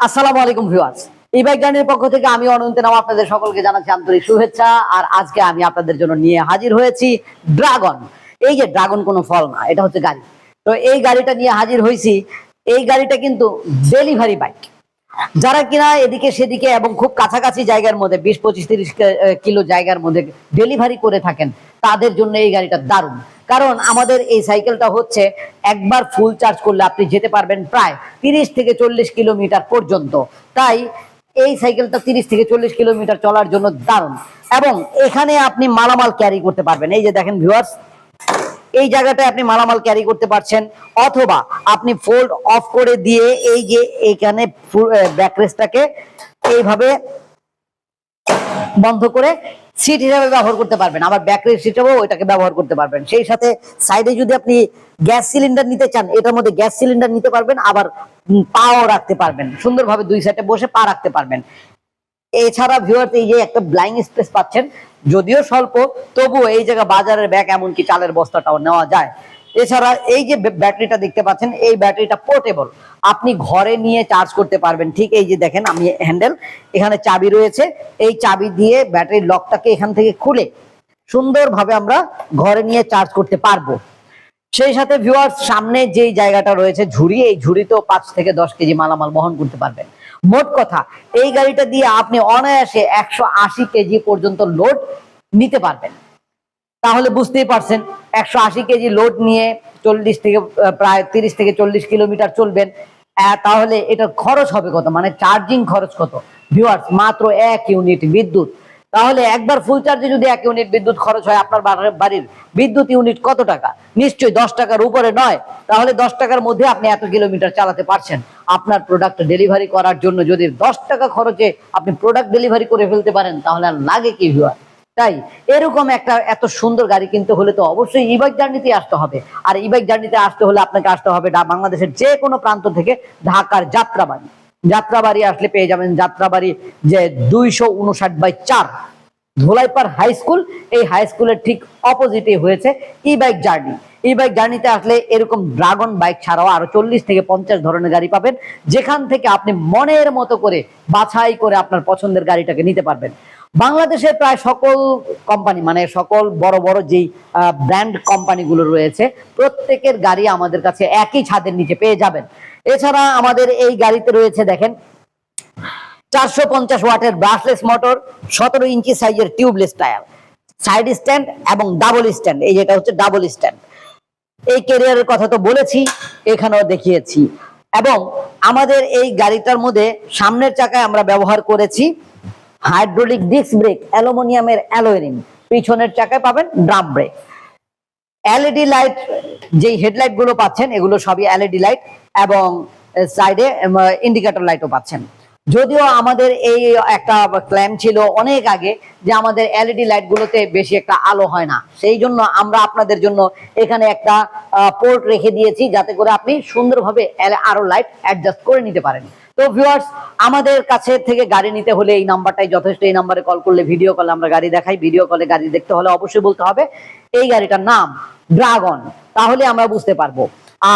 আসসালামু আলাইকুম ভিউয়ার্স, এই বাইক জার্নির পক্ষ থেকে আমি অনন্ত নাম আপনাদের সকলকে জানাচ্ছি আন্তরিক শুভেচ্ছা। আর আজকে আমি আপনাদের জন্য নিয়ে হাজির হয়েছি ড্রাগন। এই যে ড্রাগন কোনো ফল না, এটা হচ্ছে গাড়ি। তো এই গাড়িটা নিয়ে হাজির হয়েছি। এই গাড়িটা কিন্তু ডেলিভারি বাইক। যারা কিনা এদিকে সেদিকে এবং খুব কাছাকাছি জায়গার মধ্যে 20-25-30 কিলো জায়গার মধ্যে ডেলিভারি করে থাকেন, তাদের জন্য এই গাড়িটা দারুণ। কারণ আমাদের এই সাইকেলটা হচ্ছে একবার ফুল চার্জ করলে আপনি যেতে পারবেন প্রায় 30-40 কিলোমিটার পর্যন্ত। তাই এই সাইকেলটা 30-40 কিলোমিটার চলার জন্য দারুণ। এবং এখানে আপনি মালামাল ক্যারি করতে পারবেন। এই যে দেখেন ভিউয়ার্স, এই জায়গাটায় আপনি মালামাল ক্যারি করতে পারছেন, অথবা আপনি ফোল্ড অফ করে দিয়ে এই যে এইখানে ব্যাকরেস্টটাকে এইভাবে বন্ধ করে সিট হিসাবে ব্যবহার করতে পারবেন, আবার ব্যাকরেস্ট হিসাবেও ওইটাকে ব্যবহার করতে পারবেন। সেই সাথে সাইডে যদি আপনি গ্যাস সিলিন্ডার নিতে চান, এটার মধ্যে গ্যাস সিলিন্ডার নিতে পারবেন, আবার পাও রাখতে পারবেন, সুন্দরভাবে দুই সাইডে বসে পা রাখতে পারবেন। এছাড়া ভিউয়ার্স, এই যে একটা ব্লাইং স্পেস পাচ্ছেন, যদিও স্বল্প, তবুও এই জায়গা বাজারের ব্যাগ এমনকি চালের বস্তাটাও নেওয়া যায়। এছাড়া এই যে ব্যাটারিটা দেখতে পাচ্ছেন, এই ব্যাটারিটা পোর্টেবল, আপনি ঘরে নিয়ে চার্জ করতে পারবেন। ঠিক এই যে দেখেন, আমি হ্যান্ডেল, এখানে চাবি রয়েছে, এই চাবি দিয়ে ব্যাটারির লকটাকে এখান থেকে খুলে সুন্দরভাবে আমরা ঘরে নিয়ে চার্জ করতে পারবো। সেই সাথে ভিউয়ার্স, সামনে যেই জায়গাটা রয়েছে ঝুড়ি, এই ঝুড়িতেও 5 থেকে 10 কেজি মালামাল বহন করতে পারবেন। মোট কথা, এই গাড়িটা দিয়ে আপনি অনায়াসে 180 কেজি পর্যন্ত লোড নিতে পারবেন। তাহলে বুঝতেই পারছেন, 180 কেজি লোড নিয়ে 40 থেকে প্রায় 30-40 কিলোমিটার চলবেন। তাহলে এটার খরচ হবে কত, মানে চার্জিং খরচ কত ভিউয়ার্স? মাত্র 1 ইউনিট বিদ্যুৎ। তাহলে একবার ফুল চার্জে যদি 1 ইউনিট বিদ্যুৎ খরচ হয়, আপনার বাড়ির বিদ্যুৎ ইউনিট কত টাকা? নিশ্চয়ই 10 টাকার উপরে নয়। তাহলে 10 টাকার মধ্যে আপনি এত কিলোমিটার চালাতে পারছেন। আপনার প্রোডাক্ট ডেলিভারি করার জন্য যদি 10 টাকা খরচে আপনি প্রোডাক্ট ডেলিভারি করে ফেলতে পারেন, তাহলে আর লাগে কি ভিউয়ার? তাই এরকম একটা এত সুন্দর গাড়ি কিনতে হলে তো অবশ্যই ই বাইক জার্নিতে আসতে হবে। আর ই বাইক জার্নিতে আসতে হলে আপনাকে আসতে হবে বাংলাদেশের যে কোনো প্রান্ত থেকে। ঢাকার যাত্রাবাড়ি, যাত্রাবাড়ি আসলে পেয়ে যাবেন যাত্রাবাড়ি যে 259/4 ধোলাইপাড় হাই স্কুল। এই হাই স্কুলের ঠিক অপোজিটে হয়েছে ই বাইক জার্নি। ই বাইক জার্নিতে আসলে এরকম ড্রাগন বাইক ছাড়াও আরো 40 থেকে 50 ধরনের গাড়ি পাবেন, যেখান থেকে আপনি মনের মতো করে বাছাই করে আপনার পছন্দের গাড়িটাকে নিতে পারবেন। বাংলাদেশের প্রায় সকল কোম্পানি, মানে সকল বড় বড় যেই ব্র্যান্ড কোম্পানিগুলো রয়েছে, প্রত্যেকের গাড়ি আমাদের কাছে একই ছাদের নিচে পেয়ে যাবেন। এছাড়া আমাদের এই গাড়িতে রয়েছে দেখেন 450 ওয়াটের ব্রাশলেস মোটর, 17 ইঞ্চি সাইজের টিউবলেস টায়ার, সাইড স্ট্যান্ড এবং ডাবল স্ট্যান্ড। এই যেটা হচ্ছে ডাবল স্ট্যান্ড। এই ক্যারিয়ারের কথা তো বলেছি, এখানেও দেখিয়েছি। এবং আমাদের এই গাড়িটার মধ্যে সামনের চাকায় আমরা ব্যবহার করেছি হাইড্রোলিক ডিস্ক ব্রেক, অ্যালুমিনিয়ামের অ্যালয় রিং। পিছনের চাকায় পাবেন ড্রাম ব্রেক। এলইডি লাইট, যেই হেডলাইট গুলো পাচ্ছেন এগুলো সবই এলইডি লাইট, এবং সাইডে ইন্ডিকেটর লাইটও পাচ্ছেন। যদিও আমাদের এই একটা ক্লেম ছিল অনেক আগে যে আমাদের এলইডি লাইট গুলোতে বেশি একটা আলো হয় না, সেই জন্য আমরা আপনাদের জন্য এখানে একটা পোর্ট রেখে দিয়েছি, যাতে করে আপনি সুন্দরভাবে আরো লাইট অ্যাডজাস্ট করে নিতে পারেন। তো ভিউয়ার্স, আমাদের কাছে থেকে গাড়ি নিতে হলে এই নাম্বারটাই যথেষ্ট। এই নাম্বারে কল করলে, ভিডিও কলে আমরা গাড়ি দেখাই। ভিডিও কলে গাড়ি দেখতে হলে অবশ্যই বলতে হবে এই গাড়িটার নাম ড্রাগন, তাহলে আমরা বুঝতে পারবো।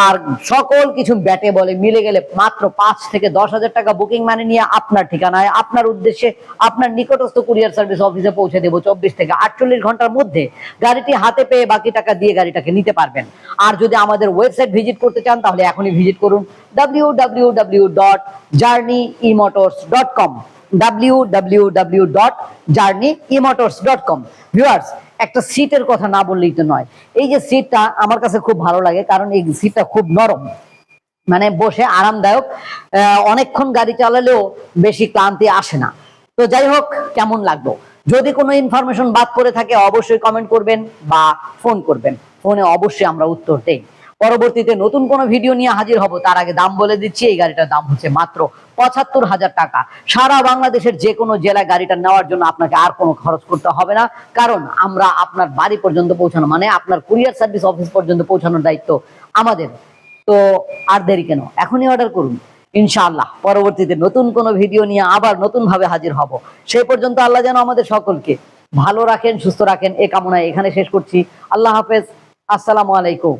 আর সকল কিছু ব্যাটে বলে মিলে গেলে মাত্র 5 থেকে 10 হাজার টাকা বুকিং মানি নিয়ে আপনার ঠিকানায়, আপনার উদ্দেশ্যে, আপনার নিকটস্থ কুরিয়ার সার্ভিস অফিসে পৌঁছে দেবো 24 থেকে 48 ঘন্টার মধ্যে। গাড়িটি হাতে পেয়ে বাকি টাকা দিয়ে গাড়িটাকে নিতে পারবেন। আর যদি আমাদের ওয়েবসাইট ভিজিট করতে চান, তাহলে এখনই ভিজিট করুন www.journeyemotors.com, www.journeyemotors.com। ভিউয়ার্স, একটা সিটের কথা না বললেই তো নয়। এই যে সিটটা আমার কাছে খুব ভালো লাগে, কারণ এই সিটটা খুব নরম, মানে বসে আরামদায়ক। অনেকক্ষণ গাড়ি চালালেও বেশি ক্লান্তি আসে না। তো যাই হোক, কেমন লাগলো? যদি কোনো ইনফরমেশন বাদ পড়ে থাকে অবশ্যই কমেন্ট করবেন বা ফোন করবেন। ফোনে অবশ্যই আমরা উত্তর দেই। পরবর্তীতে নতুন কোনো ভিডিও নিয়ে হাজির হব। তার আগে দাম বলে দিচ্ছি, এই গাড়িটার দাম হচ্ছে মাত্র 75,000 টাকা। সারা বাংলাদেশের যে কোনো জেলায় গাড়িটা নেওয়ার জন্য আপনাকে আর কোনো খরচ করতে হবে না, কারণ আমরা আপনার বাড়ি পর্যন্ত পৌঁছানো, মানে আপনার কুরিয়ার সার্ভিস অফিস পর্যন্ত পৌঁছানোর দায়িত্ব আমাদের। তো আর দেরি কেন, এখনই অর্ডার করুন। ইনশাআল্লাহ পরবর্তীতে নতুন কোনো ভিডিও নিয়ে আবার নতুন ভাবে হাজির হব। সেই পর্যন্ত আল্লাহ যেন আমাদের সকলকে ভালো রাখেন, সুস্থ রাখেন, এ কামনায় এখানে শেষ করছি। আল্লাহ হাফেজ, আসসালামু আলাইকুম।